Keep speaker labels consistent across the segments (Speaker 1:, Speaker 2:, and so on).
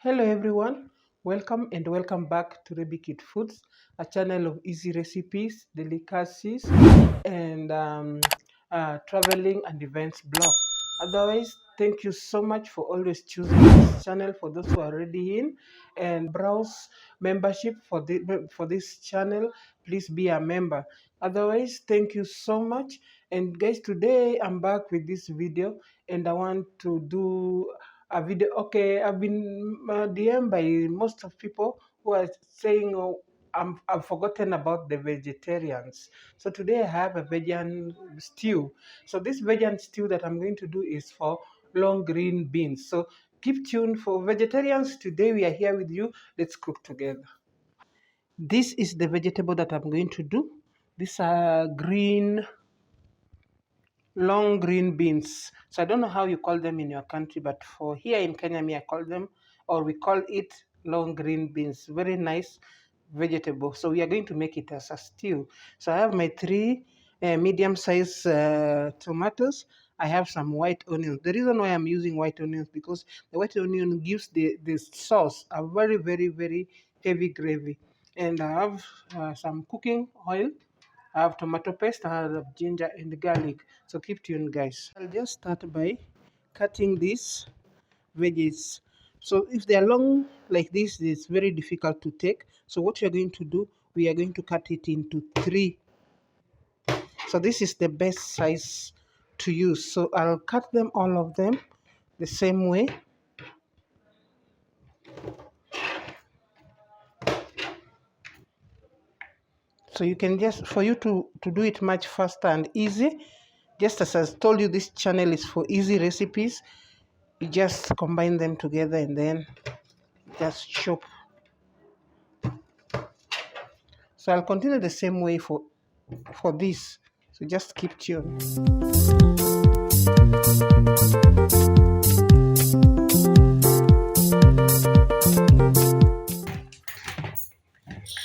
Speaker 1: Hello everyone, welcome back to Ruby Kid Foods, a channel of easy recipes, delicacies, and traveling and events blog. Otherwise, thank you so much for always choosing this channel. For those who are already in and browse membership for this channel, please be a member. Otherwise, thank you so much. And guys, today I'm back with this video, and I want to do a video. Okay, I've been DM'd by most of people who are saying, oh, I've forgotten about the vegetarians. So today I have a vegan stew. So this vegan stew that I'm going to do is for long green beans. So keep tuned for vegetarians. Today we are here with you. Let's cook together. This is the vegetable that I'm going to do. These are long green beans. So I don't know how you call them in your country, but for here in Kenya, I call them, or we call it, long green beans. Very nice vegetable. So we are going to make it as a stew. So I have my three medium-sized tomatoes. I have some white onions. The reason why I'm using white onions because the white onion gives the sauce a very, very, very heavy gravy. And I have some cooking oil. I have tomato paste, I have ginger and garlic. So keep tuned, guys. I'll just start by cutting these veggies. So if they are long like this, it's very difficult to take. So what we are going to do, we are going to cut it into three. So this is the best size to use. So I'll cut them, all of them, the same way. So you can just, for you to do it much faster and easy, just as I told you, this channel is for easy recipes. You just combine them together and then just chop. So I'll continue the same way for this. So just keep tuned.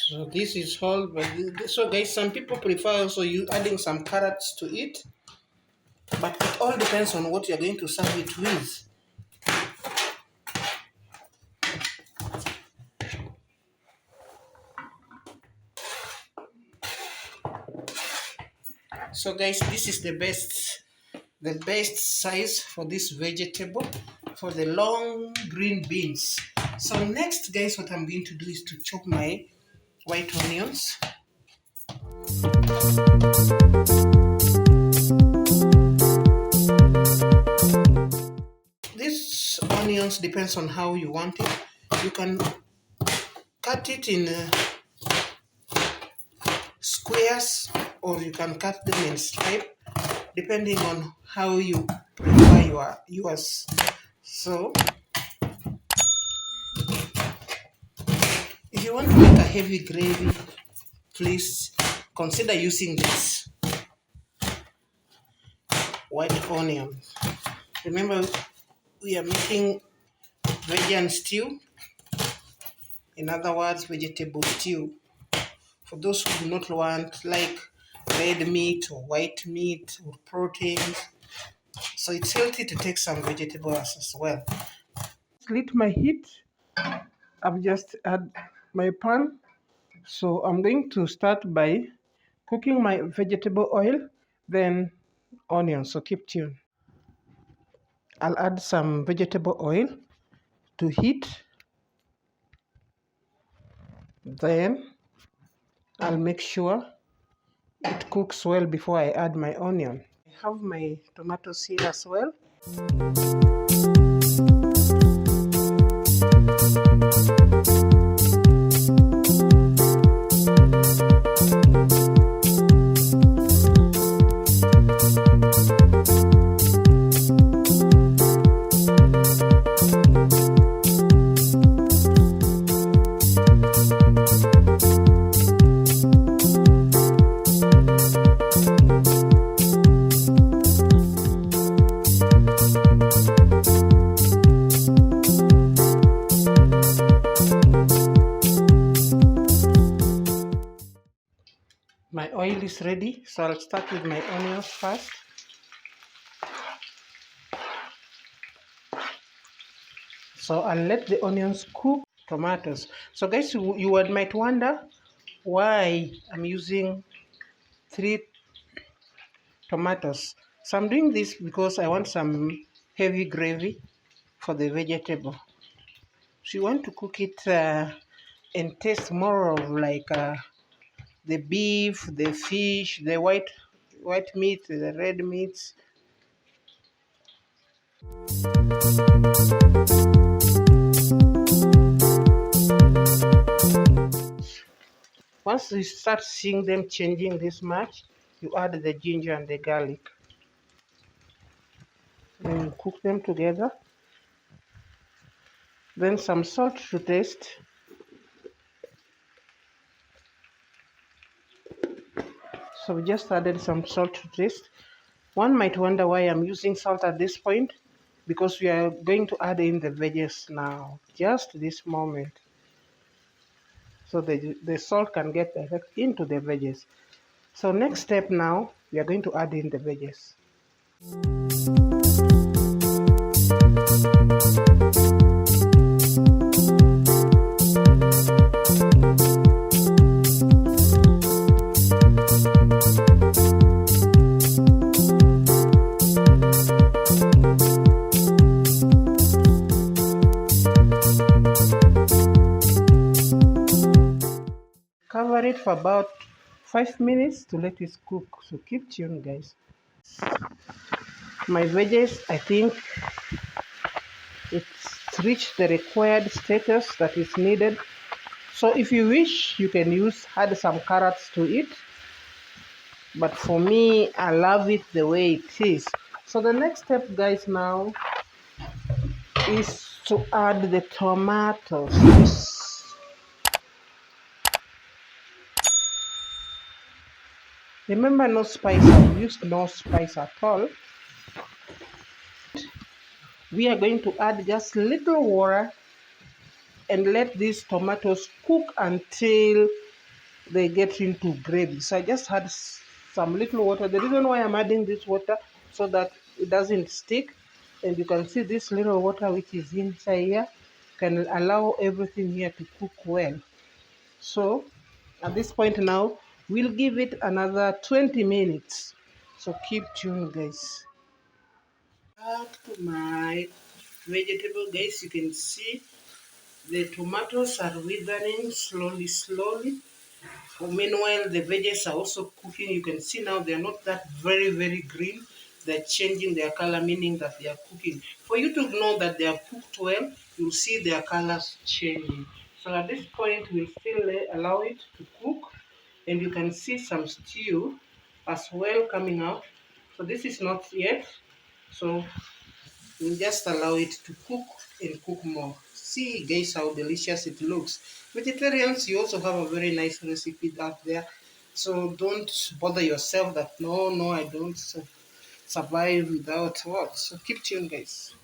Speaker 1: So this is all. So guys, some people prefer also you adding some carrots to it, but it all depends on what you're going to serve it with. So guys, this is the best size for this vegetable, for the long green beans. So next, guys, what I'm going to do is to chop my white onions. This onions depends on how you want it. You can cut it in squares, or you can cut them in stripe, depending on how you prefer yours. So if you want to make a heavy gravy, please consider using this white onion. Remember, we are making vegan stew, in other words, vegetable stew. For those who do not want like red meat or white meat or proteins, so it's healthy to take some vegetables as well. Lit my heat. I've just had my pan. So I'm going to start by cooking my vegetable oil, then onions. So keep tuned. I'll add some vegetable oil to heat. Then I'll make sure it cooks well before I add my onion. I have my tomatoes here as well. My oil is ready, so I'll start with my onions first. So I'll let the onions cook tomatoes. So guys, you might wonder why I'm using 3 tomatoes. So I'm doing this because I want some heavy gravy for the vegetable. So you want to cook it and taste more of like the beef, the fish, the white meat, the red meats. Once you start seeing them changing this much, you add the ginger and the garlic. Then you cook them together. Then some salt to taste. So we just added some salt to taste. One might wonder why I'm using salt at this point, because we are going to add in the veggies now, just this moment. So the salt can get direct into the veggies. So next step now, we are going to add in the veggies. Cover it for about 5 minutes to let it cook. So keep tuned, guys. My veggies, I think it's reached the required status that is needed. So if you wish, you can add some carrots to it. But for me, I love it the way it is. So the next step, guys, now is to add the tomatoes. Remember, no spice. I've used no spice at all. We are going to add just little water and let these tomatoes cook until they get into gravy. So I just add some little water. The reason why I'm adding this water, so that it doesn't stick, and you can see this little water which is inside here can allow everything here to cook well. So at this point now, we'll give it another 20 minutes. So keep tuned, guys. Back to my vegetable, guys. You can see the tomatoes are withering slowly. Meanwhile, the veggies are also cooking. You can see now they're not that very green. They're changing their color, meaning that they are cooking. For you to know that they are cooked well, you'll see their colors changing. So at this point, we'll still allow it to cook. And you can see some stew as well coming out. So this is not yet. So we'll just allow it to cook and cook more. See, guys, how delicious it looks. Vegetarians, you also have a very nice recipe out there. So don't bother yourself that, no, I don't survive without what. So keep tuned, guys.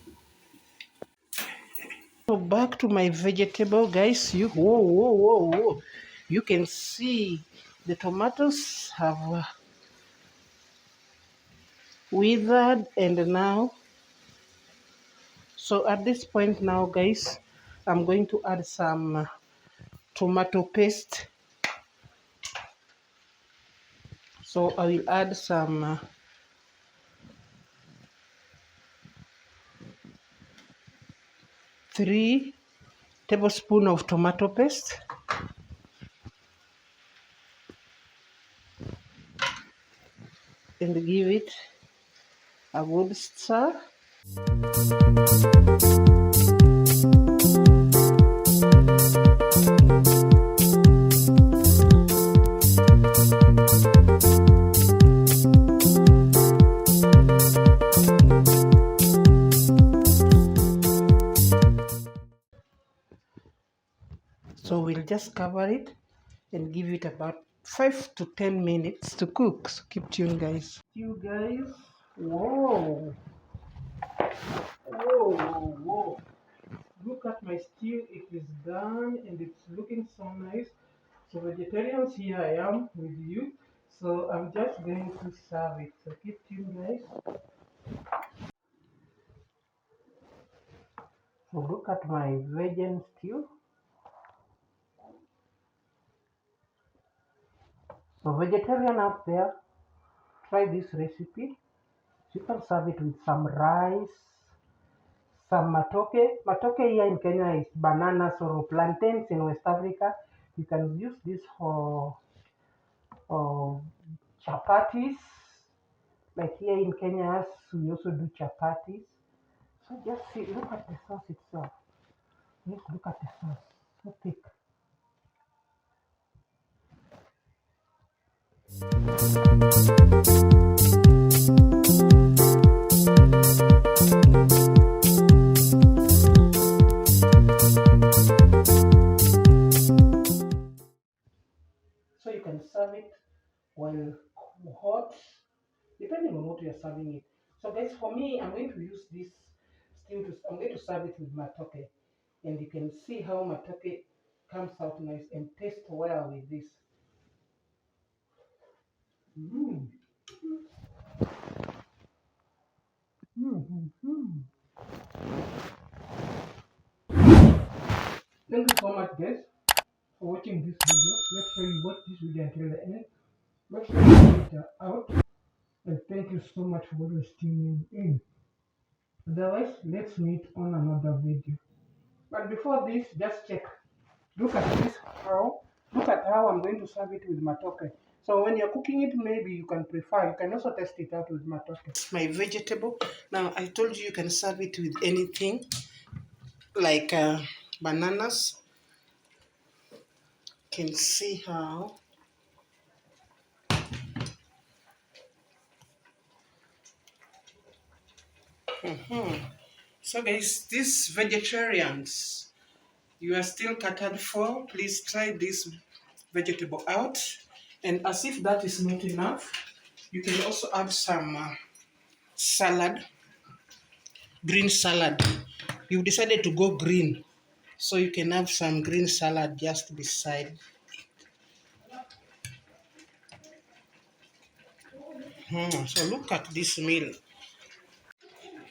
Speaker 1: So back to my vegetable, guys. Whoa. You can see the tomatoes have withered, and now, so at this point now, guys, I'm going to add some tomato paste. So I will add some 3 tablespoons of tomato paste. And give it a good stir. So we'll just cover it and give it about 5 to 10 minutes to cook. So keep tuned, guys. You guys, whoa. Look at my stew. It is done and it's looking so nice. So vegetarians, here I am with you. So I'm just going to serve it. So keep tuned, guys. So look at my vegan stew. So vegetarian out there, try this recipe. You can serve it with some rice, some matoke. Matoke here in Kenya is bananas or plantains in West Africa. You can use this for chapatis. Like here in Kenya, we also do chapatis. So just see, look at the sauce itself. Just look at the sauce, so thick. So you can serve it while hot, depending on what you are serving it. So guys, for me, I'm going to use this stew. I'm going to serve it with matoke, and you can see how matoke comes out nice and tastes well with this. Mm. Mm, mm, Thank you so much, guys, for watching this video. Make sure you watch this video until the end. Make sure you get it out. And thank you so much for always tuning in. Otherwise, let's meet on another video. But before this, just check. Look at this how. Look at how I'm going to serve it with matoke. So when you're cooking it, maybe you can prefer. You can also test it out with matoke. My vegetable. Now I told you you can serve it with anything like bananas. You can see how. So guys, these vegetarians, you are still catered for. Please try this vegetable out. And as if that is not enough, you can also add some salad, green salad. You've decided to go green, so you can have some green salad just beside. So look at this meal.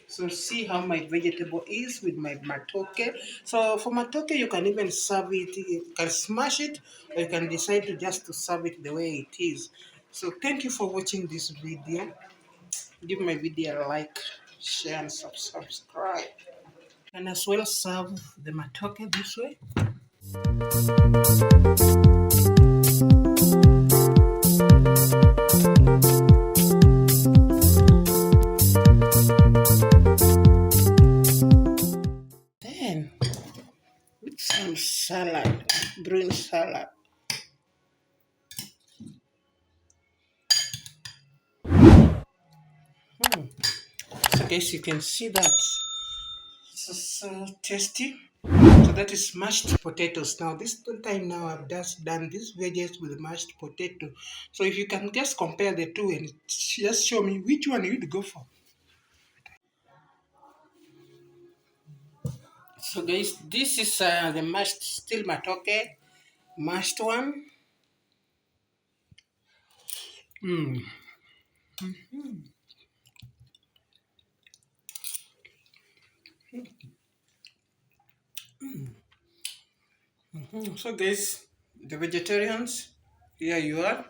Speaker 1: So see how my vegetable is with my matoke. So for matoke, you can even serve it, you can smash it, or you can decide to just to serve it the way it is. So thank you for watching this video. Give my video a like, share, and subscribe. And as well serve the matoke this way. Then with some salad, green salad. So guys, you can see that. So tasty. So that is mashed potatoes. Now this time now I've just done this veggies with mashed potato. So if you can just compare the two and just show me which one you'd go for. So guys, this is the mashed still matoke, mashed one. Mm. So guys, the vegetarians, here you are.